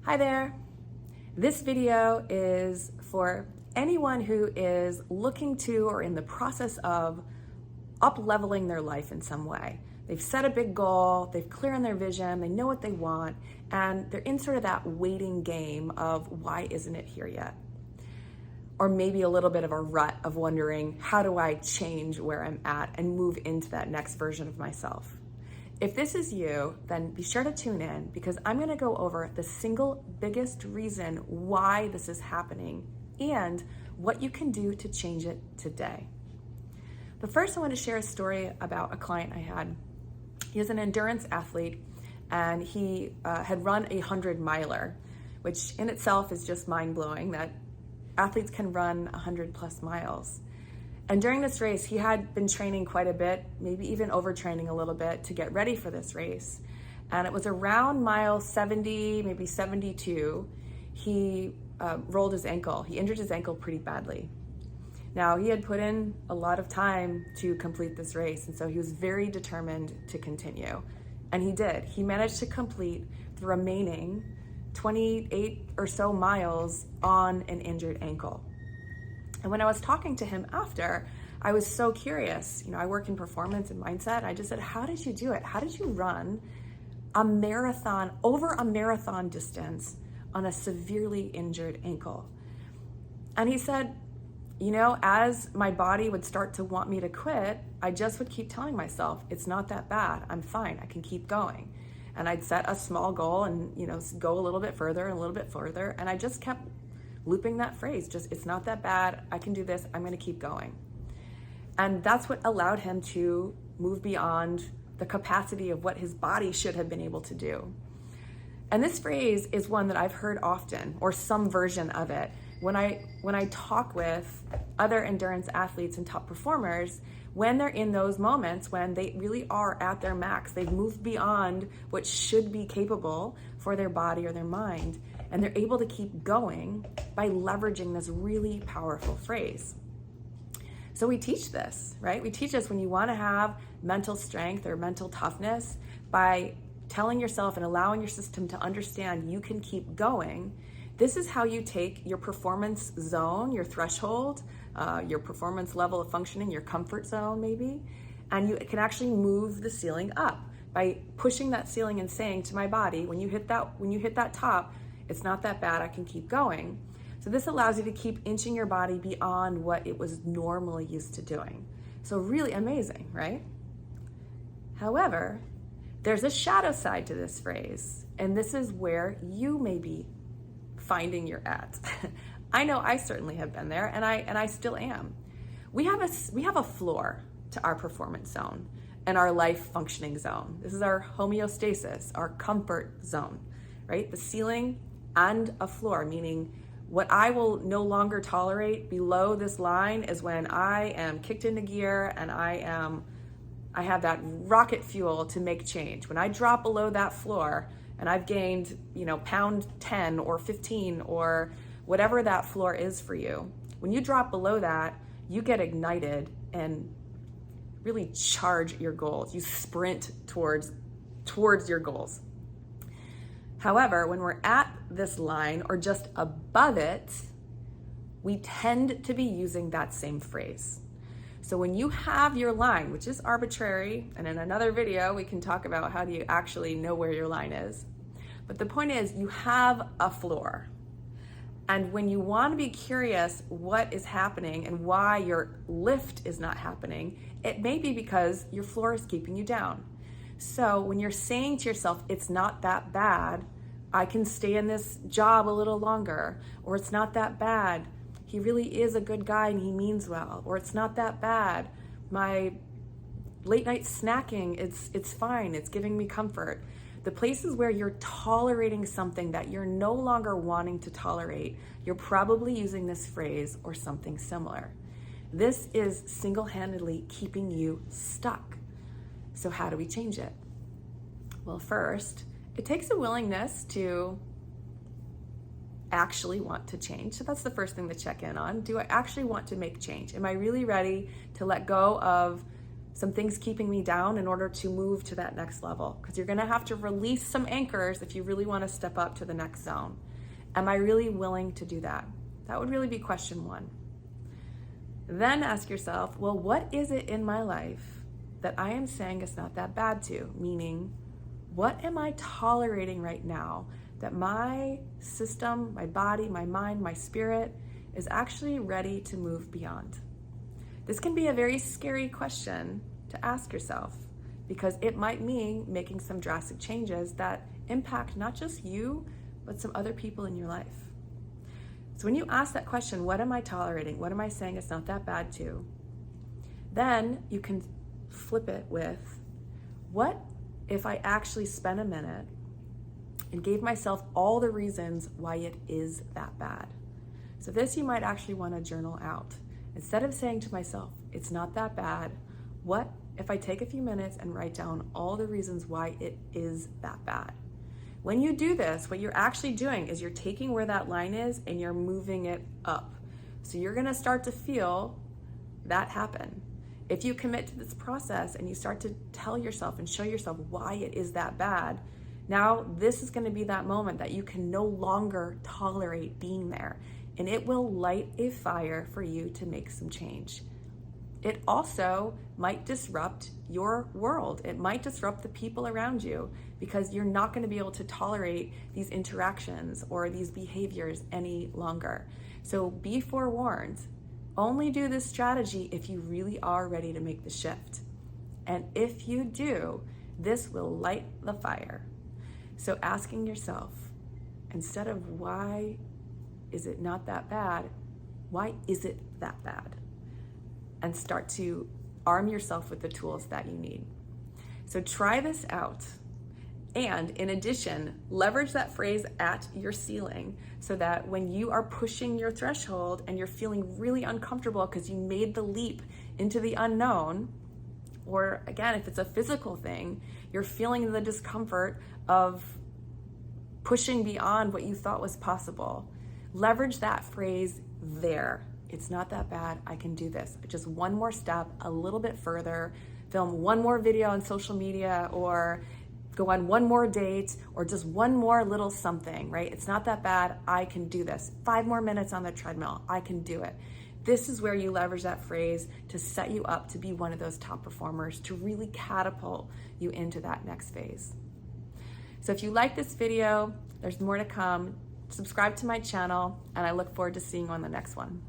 Hi there. This video is for anyone who is looking to or in the process of up-leveling their life in some way. They've set a big goal, they've clear on their vision, they know what they want, and they're in sort of that waiting game of why isn't it here yet? Or maybe a little bit of a rut of wondering, how do I change where I'm at and move into that next version of myself? If this is you, then be sure to tune in because I'm going to go over the single biggest reason why this is happening and what you can do to change it today. But first, I want to share a story about a client I had. He is an endurance athlete and he had run a 100-miler, which in itself is just mind-blowing that athletes can run 100 plus miles. And during this race, he had been training quite a bit, maybe even overtraining a little bit to get ready for this race. And it was around mile 70, maybe 72, he rolled his ankle. He injured his ankle pretty badly. Now, he had put in a lot of time to complete this race, and so he was very determined to continue. And he did. He managed to complete the remaining 28 or so miles on an injured ankle. And when I was talking to him after, I was so curious. I work in performance and mindset. I just said, how did you do it? How did you run a marathon, over a marathon distance on a severely injured ankle? And he said, as my body would start to want me to quit, I just would keep telling myself, it's not that bad. I'm fine. I can keep going. And I'd set a small goal and, go a little bit further and a little bit further. And I just kept looping that phrase, just, it's not that bad, I can do this, I'm gonna keep going. And that's what allowed him to move beyond the capacity of what his body should have been able to do. And this phrase is one that I've heard often, or some version of it, when I talk with other endurance athletes and top performers, when they're in those moments when they really are at their max, they've moved beyond what should be capable for their body or their mind, and they're able to keep going by leveraging this really powerful phrase. So we teach this, right? We teach this when you want to have mental strength or mental toughness by telling yourself and allowing your system to understand you can keep going. This is how you take your performance zone, your threshold, your performance level of functioning, your comfort zone maybe, and you can actually move the ceiling up by pushing that ceiling and saying to my body, when you hit that top, it's not that bad, I can keep going. So this allows you to keep inching your body beyond what it was normally used to doing. So really amazing, right? However, there's a shadow side to this phrase, and this is where you may be finding you're at. I know I certainly have been there, and I still am. We have a floor to our performance zone and our life functioning zone. This is our homeostasis, our comfort zone, right? The ceiling and a floor, meaning what I will no longer tolerate below this line is when I am kicked into gear and I have that rocket fuel to make change. When I drop below that floor and I've gained, pound 10 or 15 or whatever that floor is for you, when you drop below that, you get ignited and really charge your goals. You sprint towards your goals. However, when we're at this line or just above it, we tend to be using that same phrase. So when you have your line, which is arbitrary, and in another video, we can talk about how do you actually know where your line is. But the point is, you have a floor. And when you want to be curious what is happening and why your lift is not happening, it may be because your floor is keeping you down. So when you're saying to yourself, it's not that bad, I can stay in this job a little longer, or it's not that bad, he really is a good guy and he means well, or it's not that bad, my late night snacking, it's fine, it's giving me comfort. The places where you're tolerating something that you're no longer wanting to tolerate, you're probably using this phrase or something similar. This is single-handedly keeping you stuck. So how do we change it? Well, first, it takes a willingness to actually want to change. So that's the first thing to check in on. Do I actually want to make change? Am I really ready to let go of some things keeping me down in order to move to that next level? Because you're gonna have to release some anchors if you really wanna step up to the next zone. Am I really willing to do that? That would really be question one. Then ask yourself, well, what is it in my life that I am saying it's not that bad to? Meaning, what am I tolerating right now that my system, my body, my mind, my spirit is actually ready to move beyond? This can be a very scary question to ask yourself because it might mean making some drastic changes that impact not just you, but some other people in your life. So when you ask that question, what am I tolerating? What am I saying it's not that bad to? Then you can flip it with, what if I actually spent a minute and gave myself all the reasons why it is that bad? So this you might actually want to journal out. Instead of saying to myself, it's not that bad, what if I take a few minutes and write down all the reasons why it is that bad? When you do this, what you're actually doing is you're taking where that line is and you're moving it up. So you're gonna start to feel that happen. If you commit to this process and you start to tell yourself and show yourself why it is that bad, now this is gonna be that moment that you can no longer tolerate being there. And it will light a fire for you to make some change. It also might disrupt your world. It might disrupt the people around you because you're not going to be able to tolerate these interactions or these behaviors any longer. So be forewarned. Only do this strategy if you really are ready to make the shift. And if you do, this will light the fire. So asking yourself, instead of why is it not that bad, why is it that bad? And start to arm yourself with the tools that you need. So try this out. And in addition, leverage that phrase at your ceiling so that when you are pushing your threshold and you're feeling really uncomfortable because you made the leap into the unknown, or again, if it's a physical thing, you're feeling the discomfort of pushing beyond what you thought was possible. Leverage that phrase there. It's not that bad, I can do this. Just one more step, a little bit further, film one more video on social media, or go on one more date, or just one more little something, right? It's not that bad, I can do this. 5 more minutes on the treadmill, I can do it. This is where you leverage that phrase to set you up to be one of those top performers, to really catapult you into that next phase. So if you like this video, there's more to come. Subscribe to my channel, and I look forward to seeing you on the next one.